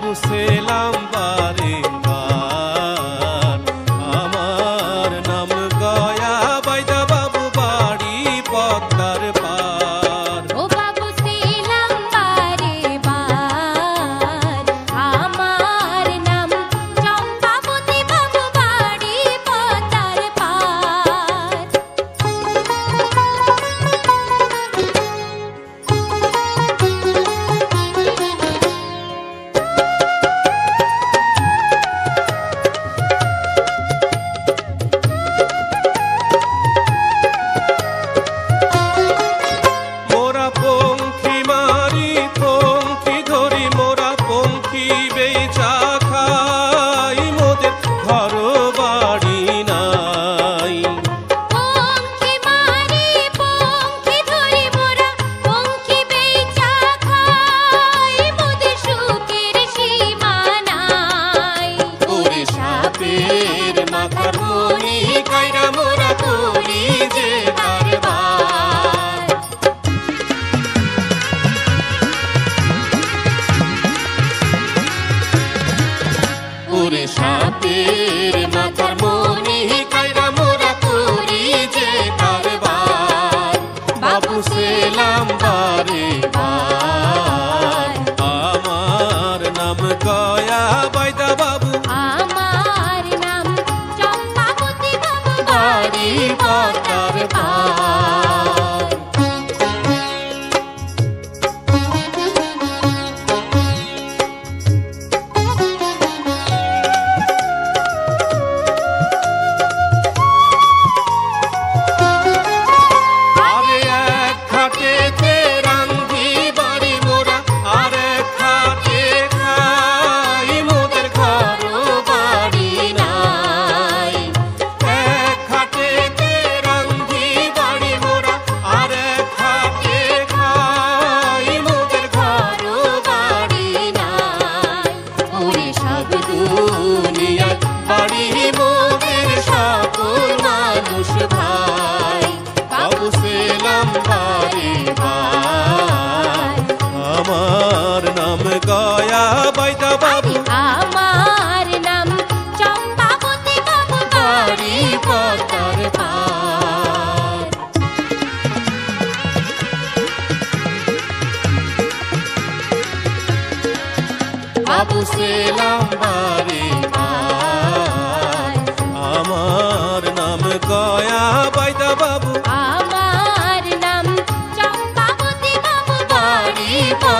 বাবু সেলাম বারে বার। আমার নাম গয়া বাইদা বাবু বাড়ি পদ্মার পার। ও বাবু সেলাম বারে বার, আমার নাম চম্পাবতী বাবু বাড়ি পদ্মার পার। মোরা পঙ্খী মারি পঙ্খী ধরি, মোরা পঙ্খী বেচা খাই, মোদের ঘর বাড়ি নাই। পঙ্খী মারি পঙ্খী ধরি, মোরা পঙ্খী বেচা খাই, মোদের সুখের সীমা নাই। ওরে সাপের মাথার মনি কাইরা মোরা করি যে কারবার। ওরে সাপের মাথার মনি কাইরা মোরা করি যে কারবার। বাবু সেলাম বারে বার। আমার নাম গয়া বাইদা বাবু আমার নাম চম্পাবতী বাবু বাড়ি পদ্মার পার। আরে এক খাটেতে রান্ধি বাড়ি মোরা, আর এক খাটে খাই, মোদের ঘর বাড়ি নাই। এক খাটেতে রান্ধি বাড়ি মোরা, আর এক খাটে খাই, মোদের ঘর বাড়ি নাই। ওরে সব দুনিয়ার বাড়ি মোদের সকল মানুষ ভাই। বাবু সেলাম বারে বার। আমার নাম গয়া বাইদা বাবু আমার নাম চম্পাবতী বাবু বাড়ি পদ্মার পার। বাবু সেলাম বারে বার। আমার নাম গয়া বাইদা বাবু আমার নাম চম্পাবতী বাবু বাড়ি বাড়ি